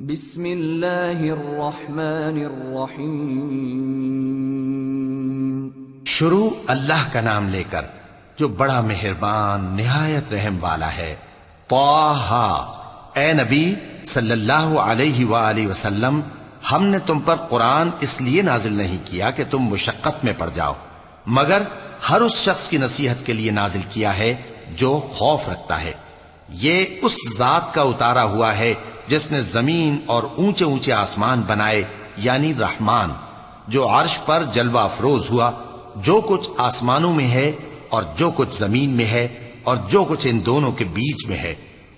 بسم اللہ الرحمن الرحیم۔ شروع اللہ کا نام لے کر جو بڑا مہربان نہایت رحم والا ہے۔ طٰہٰ، اے نبی صلی اللہ علیہ وآلہ وسلم، ہم نے تم پر قرآن اس لیے نازل نہیں کیا کہ تم مشقت میں پڑ جاؤ، مگر ہر اس شخص کی نصیحت کے لیے نازل کیا ہے جو خوف رکھتا ہے۔ یہ اس ذات کا اتارا ہوا ہے جس نے زمین اور اونچے اونچے آسمان بنائے، یعنی رحمان، جو عرش پر جلوہ افروز ہوا۔ جو کچھ آسمانوں میں ہے اور جو کچھ زمین میں ہے اور جو کچھ ان دونوں کے بیچ میں ہے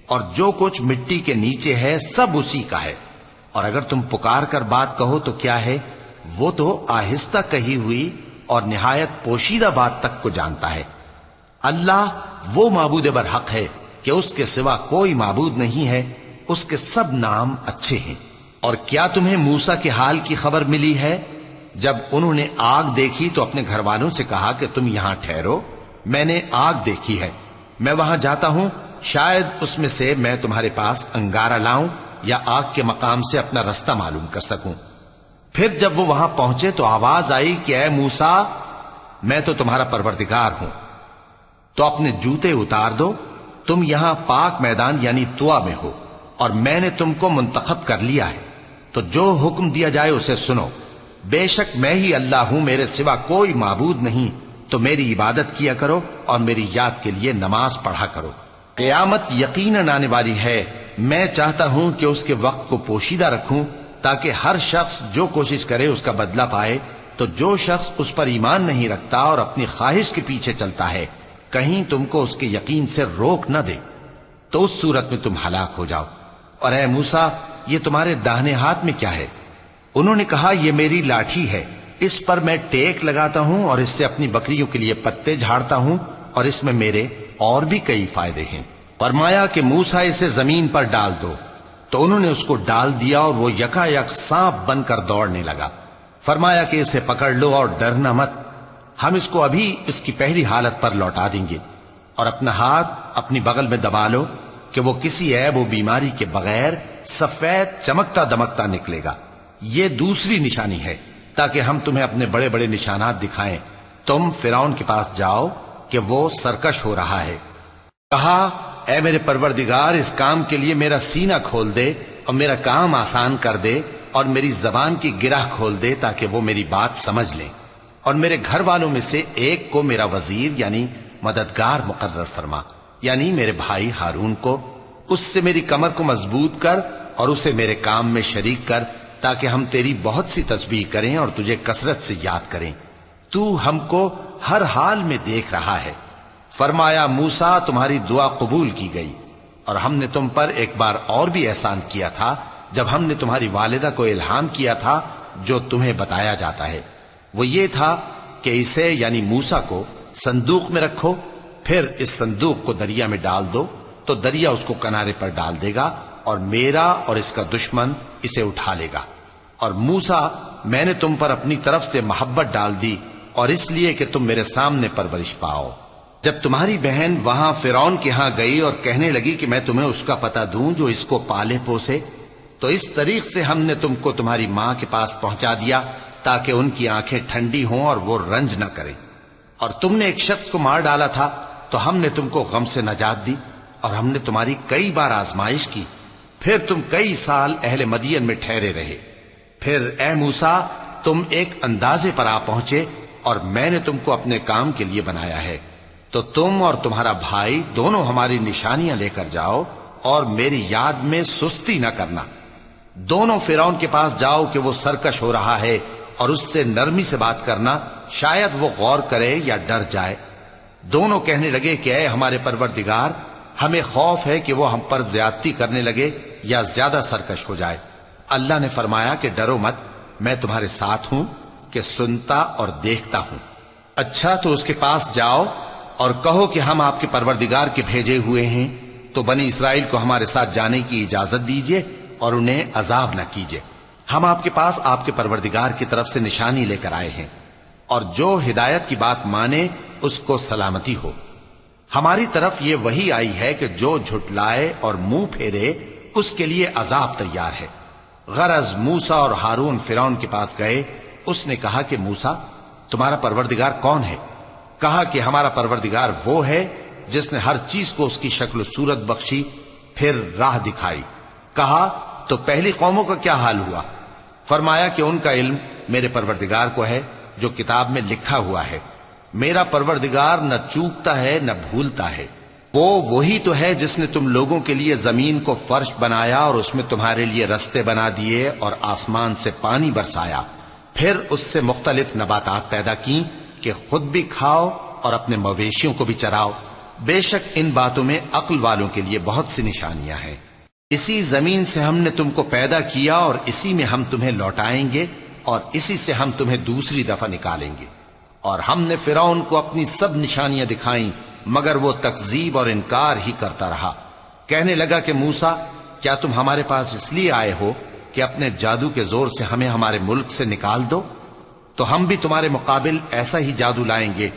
اور جو کچھ مٹی کے نیچے ہے، سب اسی کا ہے۔ اور اگر تم پکار کر بات کہو تو کیا ہے؟ وہ تو آہستہ کہی ہوئی اور نہایت پوشیدہ بات تک کو جانتا ہے۔ اللہ وہ معبود برحق ہے کہ اس کے سوا کوئی معبود نہیں ہے، اس کے سب نام اچھے ہیں۔ اور کیا تمہیں موسیٰ کے حال کی خبر ملی ہے؟ جب انہوں نے آگ دیکھی تو اپنے گھر والوں سے کہا کہ تم یہاں ٹھہرو، میں نے آگ دیکھی ہے، میں وہاں جاتا ہوں، شاید اس میں سے میں تمہارے پاس انگارہ لاؤں یا آگ کے مقام سے اپنا رستہ معلوم کر سکوں۔ پھر جب وہ وہاں پہنچے تو آواز آئی کہ اے موسیٰ، میں تو تمہارا پروردگار ہوں، تو اپنے جوتے اتار دو، تم یہاں پاک میدان یعنی طویٰ میں ہو، اور میں نے تم کو منتخب کر لیا ہے، تو جو حکم دیا جائے اسے سنو۔ بے شک میں ہی اللہ ہوں، میرے سوا کوئی معبود نہیں، تو میری عبادت کیا کرو اور میری یاد کے لیے نماز پڑھا کرو۔ قیامت یقیناً آنے والی ہے، میں چاہتا ہوں کہ اس کے وقت کو پوشیدہ رکھوں تاکہ ہر شخص جو کوشش کرے اس کا بدلہ پائے۔ تو جو شخص اس پر ایمان نہیں رکھتا اور اپنی خواہش کے پیچھے چلتا ہے، کہیں تم کو اس کے یقین سے روک نہ دے، تو اس صورت میں تم ہلاک ہو جاؤ۔ اور اے موسیٰ، یہ تمہارے داہنے ہاتھ میں کیا ہے؟ انہوں نے کہا، یہ میری لاٹھی ہے، اس پر میں ٹیک لگاتا ہوں اور اس سے اپنی بکریوں کے لیے پتے جھاڑتا ہوں، اور اس میں میرے اور بھی کئی فائدے ہیں۔ فرمایا کہ موسیٰ اسے زمین پر ڈال دو، تو انہوں نے اس کو ڈال دیا اور وہ یکا یک سانپ بن کر دوڑنے لگا۔ فرمایا کہ اسے پکڑ لو اور ڈرنا مت، ہم اس کو ابھی اس کی پہلی حالت پر لوٹا دیں گے، اور اپنا ہاتھ اپنی بغل میں دبا لو کہ وہ کسی عیب و بیماری کے بغیر سفید چمکتا دمکتا نکلے گا۔ یہ دوسری نشانی ہے تاکہ ہم تمہیں اپنے بڑے بڑے نشانات دکھائیں۔ تم فرعون کے پاس جاؤ کہ وہ سرکش ہو رہا ہے۔ کہا، اے میرے پروردگار، اس کام کے لیے میرا سینہ کھول دے اور میرا کام آسان کر دے، اور میری زبان کی گرہ کھول دے تاکہ وہ میری بات سمجھ لیں، اور میرے گھر والوں میں سے ایک کو میرا وزیر یعنی مددگار مقرر فرما، یعنی میرے بھائی ہارون کو۔ اس سے میری کمر کو مضبوط کر اور اسے میرے کام میں شریک کر، تاکہ ہم تیری بہت سی تسبیح کریں اور تجھے کثرت سے یاد کریں، تو ہم کو ہر حال میں دیکھ رہا ہے۔ فرمایا، موسیٰ، تمہاری دعا قبول کی گئی، اور ہم نے تم پر ایک بار اور بھی احسان کیا تھا جب ہم نے تمہاری والدہ کو الہام کیا تھا جو تمہیں بتایا جاتا ہے۔ وہ یہ تھا کہ اسے یعنی موسیٰ کو صندوق میں رکھو، پھر اس صندوق کو دریا میں ڈال دو، تو دریا اس کو کنارے پر ڈال دے گا، اور میرا اور اس کا دشمن اسے اٹھا لے گا۔ اور موسیٰ، میں نے تم پر اپنی طرف سے محبت ڈال دی، اور اس لیے کہ تم میرے سامنے پرورش پاؤ۔ جب تمہاری بہن وہاں فرعون کے ہاں گئی اور کہنے لگی کہ میں تمہیں اس کا پتہ دوں جو اس کو پالے پوسے، تو اس طریق سے ہم نے تم کو تمہاری ماں کے پاس پہنچا دیا تاکہ ان کی آنکھیں ٹھنڈی ہوں اور وہ رنج نہ کریں۔ اور تم نے ایک شخص کو مار ڈالا تھا تو ہم نے تم کو غم سے نجات دی، اور ہم نے تمہاری کئی بار آزمائش کی، پھر تم کئی سال اہل مدین میں ٹھہرے رہے۔ پھر اے موسیٰ، تم ایک اندازے پر آ پہنچے، اور میں نے تم کو اپنے کام کے لیے بنایا ہے، تو تم اور تمہارا بھائی دونوں ہماری نشانیاں لے کر جاؤ، اور میری یاد میں سستی نہ کرنا۔ دونوں فرعون کے پاس جاؤ کہ وہ سرکش ہو رہا ہے، اور اس سے نرمی سے بات کرنا، شاید وہ غور کرے یا ڈر جائے۔ دونوں کہنے لگے کہ اے ہمارے پروردگار، ہمیں خوف ہے کہ وہ ہم پر زیادتی کرنے لگے یا زیادہ سرکش ہو جائے۔ اللہ نے فرمایا کہ ڈرو مت، میں تمہارے ساتھ ہوں کہ سنتا اور دیکھتا ہوں۔ اچھا، تو اس کے پاس جاؤ اور کہو کہ ہم آپ کے پروردگار کے بھیجے ہوئے ہیں، تو بنی اسرائیل کو ہمارے ساتھ جانے کی اجازت دیجیے اور انہیں عذاب نہ کیجیے۔ ہم آپ کے پاس آپ کے پروردگار کی طرف سے نشانی لے کر آئے ہیں، اور جو ہدایت کی بات مانے اس کو سلامتی ہو۔ ہماری طرف یہ وحی آئی ہے کہ جو جھٹلائے اور منہ پھیرے اس کے لیے عذاب تیار ہے۔ غرض موسیٰ اور ہارون فرعون کے پاس گئے. اس نے کہا کہ موسیٰ تمہارا پروردگار کون ہے؟ کہا کہ ہمارا پروردگار وہ ہے جس نے ہر چیز کو اس کی شکل و صورت بخشی پھر راہ دکھائی. کہا تو پہلی قوموں کا کیا حال ہوا؟ فرمایا کہ ان کا علم میرے پروردگار کو ہے جو کتاب میں لکھا ہوا ہے. میرا پروردگار نہ چوکتا ہے نہ بھولتا ہے. وہ وہی تو ہے جس نے تم لوگوں کے لیے زمین کو فرش بنایا اور اس میں تمہارے لیے رستے بنا دیے اور آسمان سے پانی برسایا، پھر اس سے مختلف نباتات پیدا کی کہ خود بھی کھاؤ اور اپنے مویشیوں کو بھی چراؤ. بے شک ان باتوں میں عقل والوں کے لیے بہت سی نشانیاں ہیں. اسی زمین سے ہم نے تم کو پیدا کیا اور اسی میں ہم تمہیں لوٹائیں گے اور اسی سے ہم تمہیں دوسری دفعہ نکالیں گے. اور ہم نے فرعون کو اپنی سب نشانیاں دکھائیں مگر وہ تکذیب اور انکار ہی کرتا رہا. کہنے لگا کہ موسیٰ کیا تم ہمارے پاس اس لیے آئے ہو کہ اپنے جادو کے زور سے ہمیں ہمارے ملک سے نکال دو؟ تو ہم بھی تمہارے مقابل ایسا ہی جادو لائیں گے.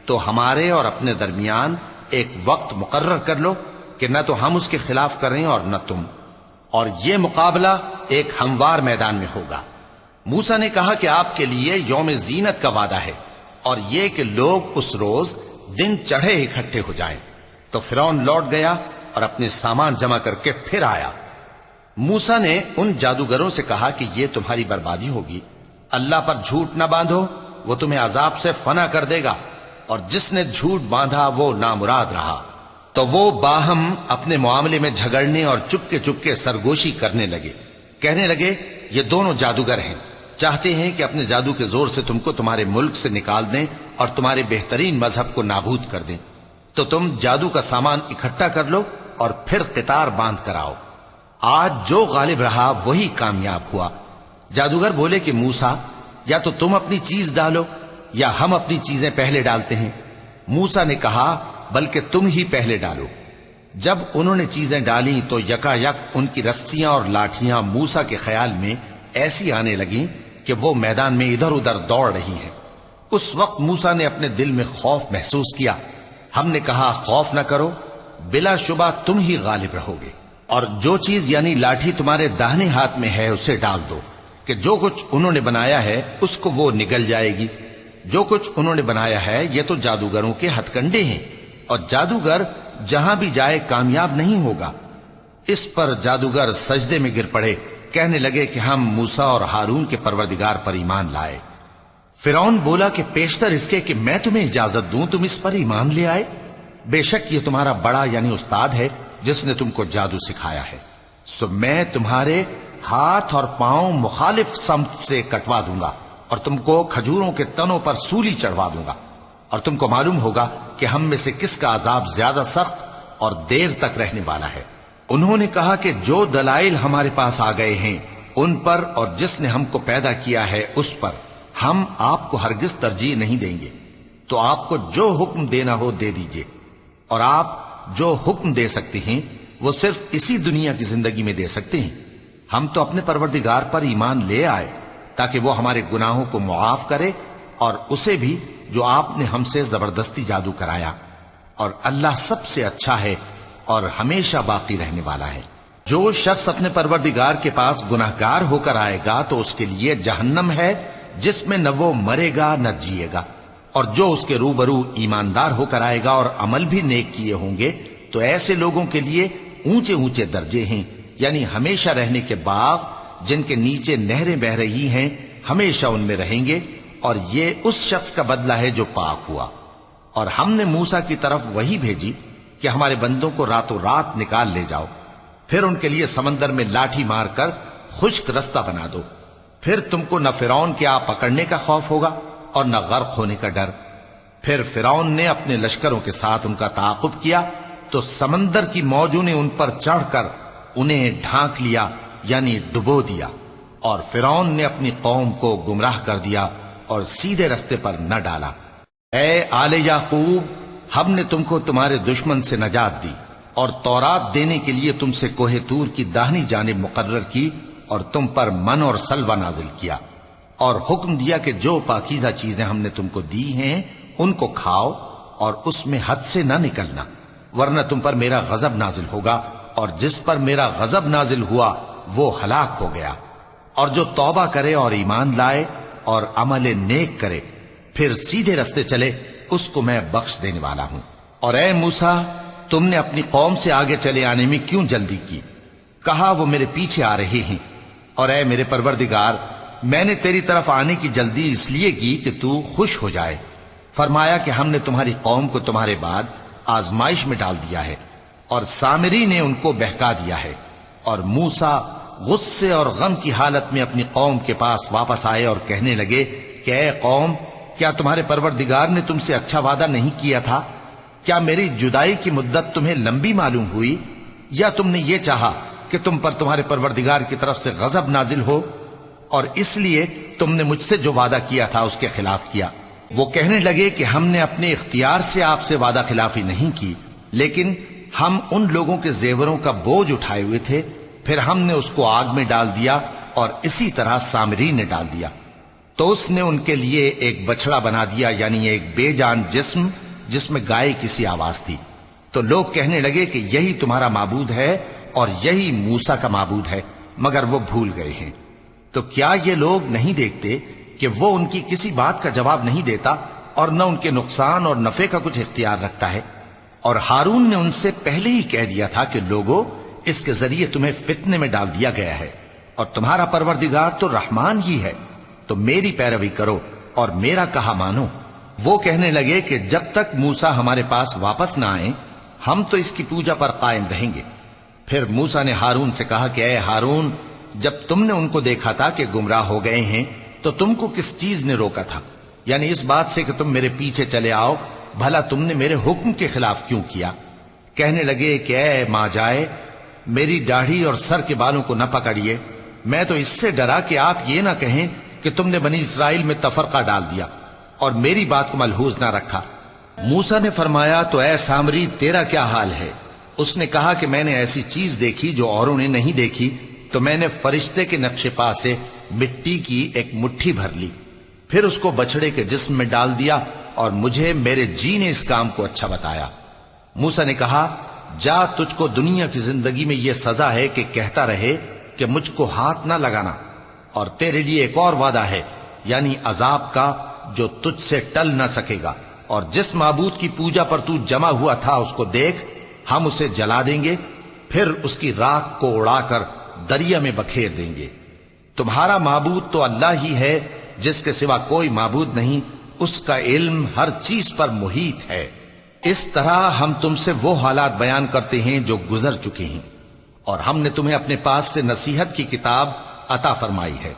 تو ہمارے اور اپنے درمیان ایک وقت مقرر کر لو کہ نہ تو ہم اس کے خلاف کریں اور نہ تم، اور یہ مقابلہ ایک ہموار میدان میں ہوگا. موسیٰ نے کہا کہ آپ کے لیے یوم زینت کا وعدہ ہے اور یہ کہ لوگ اس روز دن چڑھے اکٹھے ہو جائیں. تو فرعون لوٹ گیا اور اپنے سامان جمع کر کے پھر آیا. موسیٰ نے ان جادوگروں سے کہا کہ یہ تمہاری بربادی ہوگی. اللہ پر جھوٹ نہ باندھو، وہ تمہیں عذاب سے فنا کر دے گا، اور جس نے جھوٹ باندھا وہ نامراد رہا. تو وہ باہم اپنے معاملے میں جھگڑنے اور چپکے سرگوشی کرنے لگے. کہنے لگے یہ دونوں جادوگر ہیں، چاہتے ہیں کہ اپنے جادو کے زور سے تم کو تمہارے ملک سے نکال دیں اور تمہارے بہترین مذہب کو نابود کر دیں. تو تم جادو کا سامان اکٹھا کر لو اور پھر قطار باندھ کر آؤ. آج جو غالب رہا وہی کامیاب ہوا. جادوگر بولے کہ موسیٰ یا تو تم اپنی چیز ڈالو یا ہم اپنی چیزیں پہلے ڈالتے ہیں. موسیٰ نے کہا بلکہ تم ہی پہلے ڈالو. جب انہوں نے چیزیں ڈالیں تو یکا یک ان کی رسیاں اور لاٹھیاں موسیٰ کے خیال میں ایسی آنے لگیں کہ وہ میدان میں ادھر ادھر دوڑ رہی ہیں. اس وقت موسیٰ نے اپنے دل میں خوف محسوس کیا. ہم نے کہا خوف نہ کرو، بلا شبہ تم ہی غالب رہو گے، اور جو چیز یعنی لاٹھی تمہارے داہنے ہاتھ میں ہے اسے ڈال دو کہ جو کچھ انہوں نے بنایا ہے اس کو وہ نگل جائے گی. جو کچھ انہوں نے بنایا ہے یہ تو جادوگروں کے ہتھ کنڈے ہیں، اور جادوگر جہاں بھی جائے کامیاب نہیں ہوگا. اس پر جادوگر سجدے میں گر پڑے. کہنے لگے کہ ہم موسیٰ اور ہارون کے پروردگار پر ایمان لائے. فرعون بولا کہ پیشتر اس کے کہ میں تمہیں اجازت دوں تم اس پر ایمان لے آئے. بے شک یہ تمہارا بڑا یعنی استاد ہے جس نے تم کو جادو سکھایا ہے. سو میں تمہارے ہاتھ اور پاؤں مخالف سمت سے کٹوا دوں گا اور تم کو کھجوروں کے تنوں پر سولی چڑھوا دوں گا، اور تم کو معلوم ہوگا کہ ہم میں سے کس کا عذاب زیادہ سخت اور دیر تک رہنے والا ہے. انہوں نے کہا کہ جو دلائل ہمارے پاس آ گئے ہیں ان پر اور جس نے ہم کو پیدا کیا ہے اس پر ہم آپ کو ہرگز ترجیح نہیں دیں گے. تو آپ کو جو حکم دینا ہو دے دیجئے، اور آپ جو حکم دے سکتے ہیں وہ صرف اسی دنیا کی زندگی میں دے سکتے ہیں. ہم تو اپنے پروردگار پر ایمان لے آئے تاکہ وہ ہمارے گناہوں کو معاف کرے اور اسے بھی جو آپ نے ہم سے زبردستی جادو کرایا. اور اللہ سب سے اچھا ہے اور ہمیشہ باقی رہنے والا ہے. جو شخص اپنے پروردگار کے پاس گناہگار ہو کر آئے گا تو اس کے لیے جہنم ہے جس میں نہ وہ مرے گا نہ جیے گا، اور جو اس کے روبرو ایماندار ہو کر آئے گا اور عمل بھی نیک کیے ہوں گے تو ایسے لوگوں کے لیے اونچے اونچے درجے ہیں، یعنی ہمیشہ رہنے کے باغ جن کے نیچے نہریں بہ رہی ہیں، ہمیشہ ان میں رہیں گے. اور یہ اس شخص کا بدلہ ہے جو پاک ہوا. اور ہم نے موسیٰ کی طرف وہی بھیجی کہ ہمارے بندوں کو راتوں رات نکال لے جاؤ، پھر ان کے لیے سمندر میں لاٹھی مار کر خشک رستہ بنا دو. پھر تم کو نہ فرعون کے آ پکڑنے کا خوف ہوگا اور نہ غرق ہونے کا ڈر. پھر فرعون نے اپنے لشکروں کے ساتھ ان کا تعاقب کیا تو سمندر کی موجوں نے ان پر چڑھ کر انہیں ڈھانک لیا یعنی ڈبو دیا. اور فرعون نے اپنی قوم کو گمراہ کر دیا اور سیدھے رستے پر نہ ڈالا. اے آل یعقوب، ہم نے تم کو تمہارے دشمن سے نجات دی اور تورات دینے کے لیے تم سے کوہ طور کی داہنی جانب مقرر کی اور تم پر من اور سلوہ نازل کیا، اور حکم دیا کہ جو پاکیزہ چیزیں ہم نے تم کو دی ہیں ان کو کھاؤ اور اس میں حد سے نہ نکلنا، ورنہ تم پر میرا غضب نازل ہوگا، اور جس پر میرا غضب نازل ہوا وہ ہلاک ہو گیا. اور جو توبہ کرے اور ایمان لائے اور عمل نیک کرے پھر سیدھے رستے چلے اس کو میں بخش دینے والا ہوں۔ اور اے موسیٰ، تم نے اپنی قوم سے آگے چلے آنے میں کیوں جلدی کی؟ کہا وہ میرے پیچھے آ رہے ہیں۔ اور اے میرے پروردگار، میں نے تیری طرف آنے کی جلدی اس لیے کی کہ تو خوش ہو جائے۔ فرمایا کہ ہم نے تمہاری قوم کو تمہارے بعد آزمائش میں ڈال دیا ہے، اور سامری نے ان کو بہکا دیا ہے۔ اور موسیٰ غصے اور غم کی حالت میں اپنی قوم کے پاس واپس آئے اور کہنے لگے کہ اے قوم، کیا تمہارے پروردگار نے تم سے اچھا وعدہ نہیں کیا تھا؟ کیا میری جدائی کی مدت تمہیں لمبی معلوم ہوئی، یا تم نے یہ چاہا کہ تم پر تمہارے پروردگار کی طرف سے غضب نازل ہو، اور اس لیے تم نے مجھ سے جو وعدہ کیا تھا اس کے خلاف کیا؟ وہ کہنے لگے کہ ہم نے اپنے اختیار سے آپ سے وعدہ خلافی نہیں کی، لیکن ہم ان لوگوں کے زیوروں کا بوجھ اٹھائے ہوئے تھے، پھر ہم نے اس کو آگ میں ڈال دیا، اور اسی طرح سامری نے ڈال دیا۔ تو اس نے ان کے لیے ایک بچڑا بنا دیا، یعنی ایک بے جان جسم جس میں گائے کی سی آواز تھی۔ تو لوگ کہنے لگے کہ یہی تمہارا معبود ہے اور یہی موسیٰ کا معبود ہے، مگر وہ بھول گئے ہیں۔ تو کیا یہ لوگ نہیں دیکھتے کہ وہ ان کی کسی بات کا جواب نہیں دیتا اور نہ ان کے نقصان اور نفع کا کچھ اختیار رکھتا ہے؟ اور ہارون نے ان سے پہلے ہی کہہ دیا تھا کہ لوگوں، اس کے ذریعے تمہیں فتنے میں ڈال دیا گیا ہے، اور تمہارا پروردگار تو رحمان ہی ہے، تو میری پیروی کرو اور میرا کہا مانو۔ وہ کہنے لگے کہ جب تک موسیٰ ہمارے پاس واپس نہ آئیں ہم تو اس کی پوجا پر قائم رہیں گے۔ پھر موسیٰ نے ہارون سے کہا کہ اے ہارون، جب تم نے ان کو دیکھا تھا کہ گمراہ ہو گئے ہیں تو تم کو کس چیز نے روکا تھا؟ یعنی اس بات سے کہ تم میرے پیچھے چلے آؤ، بھلا تم نے میرے حکم کے خلاف کیوں کیا؟ کہنے لگے کہ اے ماں جائے، میری داڑھی اور سر کے بالوں کو نہ پکڑیے، میں تو اس سے ڈرا کہ آپ یہ نہ کہیں کہ تم نے بنی اسرائیل میں تفرقہ ڈال دیا اور میری بات کو ملحوظ نہ رکھا۔ موسیٰ نے فرمایا تو اے سامری، تیرا کیا حال ہے؟ اس نے کہا کہ میں نے ایسی چیز دیکھی جو اوروں نے نہیں دیکھی، تو میں نے فرشتے کے نقش پا سے مٹی کی ایک مٹھی بھر لی، پھر اس کو بچڑے کے جسم میں ڈال دیا، اور مجھے میرے جی نے اس کام کو اچھا بتایا۔ موسیٰ نے کہا جا، تجھ کو دنیا کی زندگی میں یہ سزا ہے کہ کہتا رہے کہ مجھ کو ہاتھ نہ لگانا، اور تیرے لیے ایک اور وعدہ ہے، یعنی عذاب کا جو تجھ سے ٹل نہ سکے گا، اور جس معبود کی پوجا پر تو جمع ہوا تھا اس کو دیکھ، ہم اسے جلا دیں گے، پھر اس کی راکھ کو اڑا کر دریا میں بکھیر دیں گے۔ تمہارا معبود تو اللہ ہی ہے، جس کے سوا کوئی معبود نہیں، اس کا علم ہر چیز پر محیط ہے۔ اس طرح ہم تم سے وہ حالات بیان کرتے ہیں جو گزر چکے ہیں، اور ہم نے تمہیں اپنے پاس سے نصیحت کی کتاب عطا فرمائی ہے۔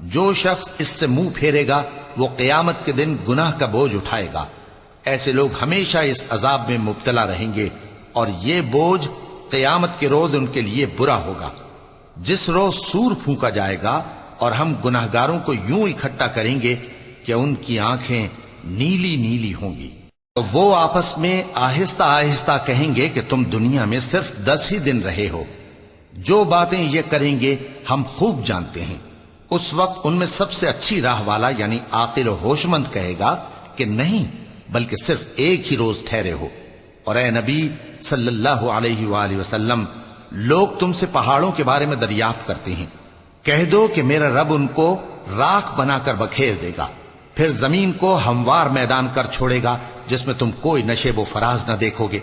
جو شخص اس سے منہ پھیرے گا وہ قیامت کے دن گناہ کا بوجھ اٹھائے گا۔ ایسے لوگ ہمیشہ اس عذاب میں مبتلا رہیں گے، اور یہ بوجھ قیامت کے روز ان کے لیے برا ہوگا، جس روز سور پھونکا جائے گا، اور ہم گناہگاروں کو یوں اکٹھا کریں گے کہ ان کی آنکھیں نیلی نیلی ہوں گی۔ تو وہ آپس میں آہستہ آہستہ کہیں گے کہ تم دنیا میں صرف 10 ہی دن رہے ہو، جو باتیں یہ کریں گے ہم خوب جانتے ہیں۔ اس وقت ان میں سب سے اچھی راہ والا یعنی عاقل و ہوش مند کہے گا کہ نہیں، بلکہ صرف ایک ہی روز ٹھہرے ہو۔ اور اے نبی صلی اللہ علیہ وآلہ وسلم، لوگ تم سے پہاڑوں کے بارے میں دریافت کرتے ہیں، کہہ دو کہ میرا رب ان کو راکھ بنا کر بکھیر دے گا، پھر زمین کو ہموار میدان کر چھوڑے گا جس میں تم کوئی نشیب و فراز نہ دیکھو گے۔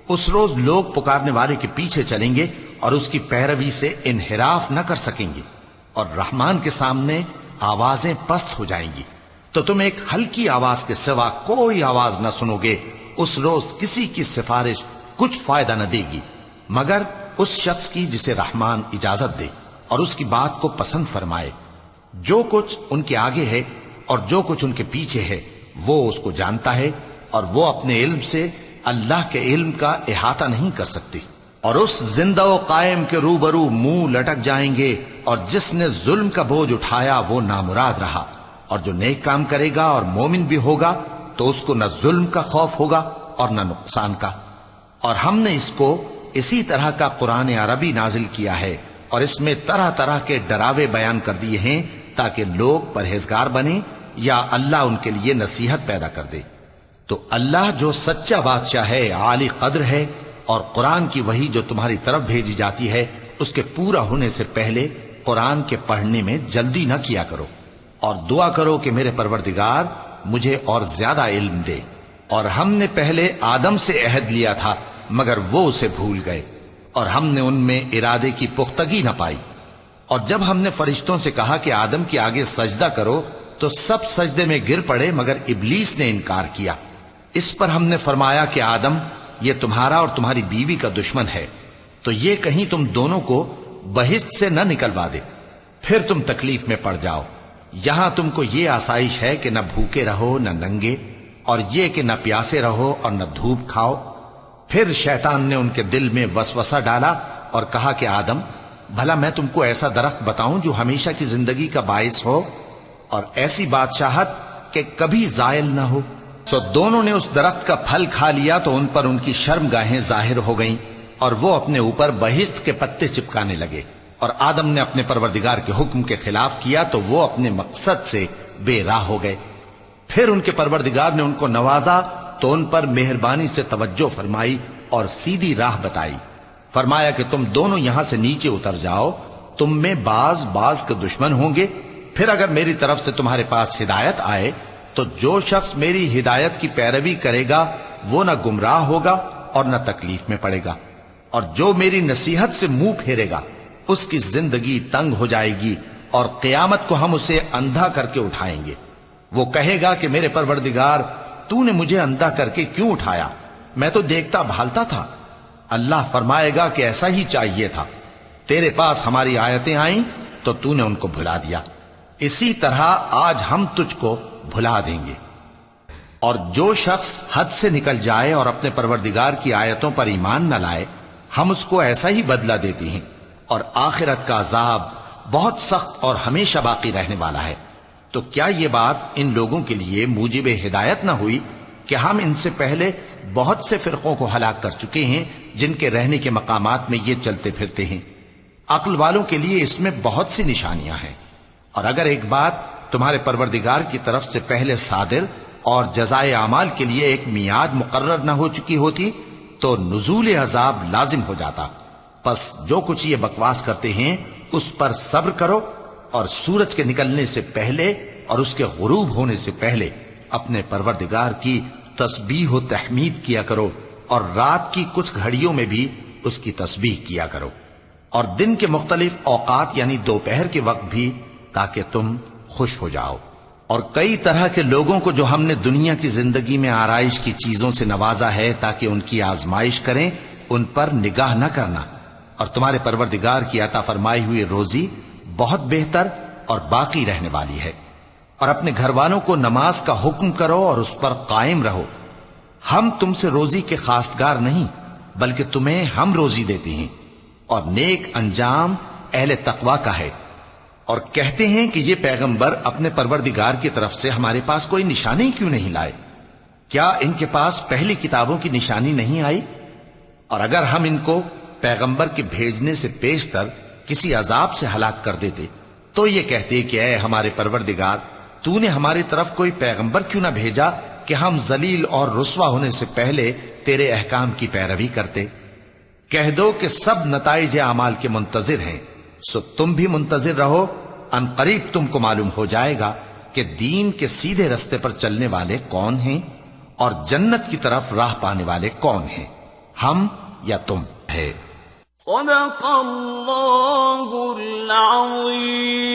اس روز لوگ پکارنے والے کے پیچھے چلیں گے اور اس کی پیروی سے انحراف نہ کر سکیں گے، اور رحمان کے سامنے آوازیں پست ہو جائیں گی، تو تم ایک ہلکی آواز کے سوا کوئی آواز نہ سنو گے۔ اس روز کسی کی سفارش کچھ فائدہ نہ دے گی مگر اس شخص کی جسے رحمان اجازت دے اور اس کی بات کو پسند فرمائے۔ جو کچھ ان کے آگے ہے اور جو کچھ ان کے پیچھے ہے وہ اس کو جانتا ہے، اور وہ اپنے علم سے اللہ کے علم کا احاطہ نہیں کر سکتی۔ اور اس زندہ و قائم کے روبرو منہ لٹک جائیں گے، اور جس نے ظلم کا بوجھ اٹھایا وہ نامراد رہا، اور جو نیک کام کرے گا اور مومن بھی ہوگا تو اس کو نہ ظلم کا خوف ہوگا اور نہ نقصان کا۔ اور ہم نے اس کو اسی طرح کا قرآن عربی نازل کیا ہے، اور اس میں طرح طرح کے ڈراوے بیان کر دیے ہیں تاکہ لوگ پرہیزگار بنیں یا اللہ ان کے لیے نصیحت پیدا کر دے۔ تو اللہ جو سچا بادشاہ ہے، عالی قدر ہے، اور قرآن کی وحی جو تمہاری طرف بھیجی جاتی ہے اس کے پورا ہونے سے پہلے قرآن کے پڑھنے میں جلدی نہ کیا کرو، اور دعا کرو کہ میرے پروردگار مجھے اور زیادہ علم دے۔ اور ہم نے پہلے آدم سے عہد لیا تھا مگر وہ اسے بھول گئے، اور ہم نے ان میں ارادے کی پختگی نہ پائی۔ اور جب ہم نے فرشتوں سے کہا کہ آدم کے آگے سجدہ کرو تو سب سجدے میں گر پڑے مگر ابلیس نے انکار کیا۔ اس پر ہم نے فرمایا کہ آدم، یہ تمہارا اور تمہاری بیوی کا دشمن ہے، تو یہ کہیں تم دونوں کو بہشت سے نہ نکلوا دے، پھر تم تکلیف میں پڑ جاؤ۔ یہاں تم کو یہ آسائش ہے کہ نہ بھوکے رہو نہ ننگے، اور یہ کہ نہ پیاسے رہو اور نہ دھوپ کھاؤ۔ پھر شیطان نے ان کے دل میں وسوسہ ڈالا اور کہا کہ آدم، بھلا میں تم کو ایسا درخت بتاؤں جو ہمیشہ کی زندگی کا باعث ہو اور ایسی بادشاہت کہ کبھی زائل نہ ہو؟ سو دونوں نے اس درخت کا پھل کھا لیا تو ان پر ان کی شرمگاہیں ظاہر ہو گئیں، اور وہ اپنے اوپر بہشت کے پتے چپکانے لگے۔ اور آدم نے اپنے پروردگار کے حکم کے خلاف کیا تو وہ اپنے مقصد سے بے راہ ہو گئے۔ پھر ان کے پروردگار نے ان کو نوازا تو ان پر مہربانی سے توجہ فرمائی اور سیدھی راہ بتائی۔ فرمایا کہ تم دونوں یہاں سے نیچے اتر جاؤ، تم میں بعض کے دشمن ہوں گے، پھر اگر میری طرف سے تمہارے پاس ہدایت آئے تو جو شخص میری ہدایت کی پیروی کرے گا وہ نہ گمراہ ہوگا اور نہ تکلیف میں پڑے گا، اور جو میری نصیحت سے منہ پھیرے گا اس کی زندگی تنگ ہو جائے گی، اور قیامت کو ہم اسے اندھا کر کے اٹھائیں گے۔ وہ کہے گا کہ میرے پروردگار، تو نے مجھے اندھا کر کے کیوں اٹھایا؟ میں تو دیکھتا بھالتا تھا۔ اللہ فرمائے گا کہ ایسا ہی چاہیے تھا، تیرے پاس ہماری آیتیں آئیں تو تو نے ان کو بھلا دیا، اسی طرح آج ہم تجھ کو بھلا دیں گے۔ اور جو شخص حد سے نکل جائے اور اپنے پروردگار کی آیتوں پر ایمان نہ لائے، ہم اس کو ایسا ہی بدلہ دیتے ہیں، اور آخرت کا عذاب بہت سخت اور ہمیشہ باقی رہنے والا ہے۔ تو کیا یہ بات ان لوگوں کے لیے موجب ہدایت نہ ہوئی کہ ہم ان سے پہلے بہت سے فرقوں کو ہلاک کر چکے ہیں جن کے رہنے کے مقامات میں یہ چلتے پھرتے ہیں؟ عقل والوں کے لیے اس میں بہت سی نشانیاں ہیں۔ اور اگر ایک بات تمہارے پروردگار کی طرف سے پہلے صادر اور جزائے اعمال کے لیے ایک میعاد مقرر نہ ہو چکی ہوتی تو نزول عذاب لازم ہو جاتا۔ پس جو کچھ یہ بکواس کرتے ہیں اس پر صبر کرو، اور سورج کے نکلنے سے پہلے اور اس کے غروب ہونے سے پہلے اپنے پروردگار کی تسبیح و تحمید کیا کرو، اور رات کی کچھ گھڑیوں میں بھی اس کی تسبیح کیا کرو، اور دن کے مختلف اوقات یعنی دوپہر کے وقت بھی، تاکہ تم خوش ہو جاؤ۔ اور کئی طرح کے لوگوں کو جو ہم نے دنیا کی زندگی میں آرائش کی چیزوں سے نوازا ہے تاکہ ان کی آزمائش کریں، ان پر نگاہ نہ کرنا، اور تمہارے پروردگار کی عطا فرمائی ہوئی روزی بہت بہتر اور باقی رہنے والی ہے۔ اور اپنے گھر والوں کو نماز کا حکم کرو اور اس پر قائم رہو۔ ہم تم سے روزی کے خواستگار نہیں بلکہ تمہیں ہم روزی دیتے ہیں، اور نیک انجام اہل تقوی کا ہے۔ اور کہتے ہیں کہ یہ پیغمبر اپنے پروردگار کی طرف سے ہمارے پاس کوئی نشانی کیوں نہیں لائے؟ کیا ان کے پاس پہلی کتابوں کی نشانی نہیں آئی؟ اور اگر ہم ان کو پیغمبر کے بھیجنے سے پیشتر کسی عذاب سے ہلاک کر دیتے تو یہ کہتے کہ اے ہمارے پروردگار، تو نے ہماری طرف کوئی پیغمبر کیوں نہ بھیجا کہ ہم ذلیل اور رسوا ہونے سے پہلے تیرے احکام کی پیروی کرتے۔ کہہ دو کہ سب نتائج اعمال کے منتظر ہیں، سو تم بھی منتظر رہو، ان قریب تم کو معلوم ہو جائے گا کہ دین کے سیدھے رستے پر چلنے والے کون ہیں اور جنت کی طرف راہ پانے والے کون ہیں، ہم یا تم ہے۔ صدق اللہ العظیم۔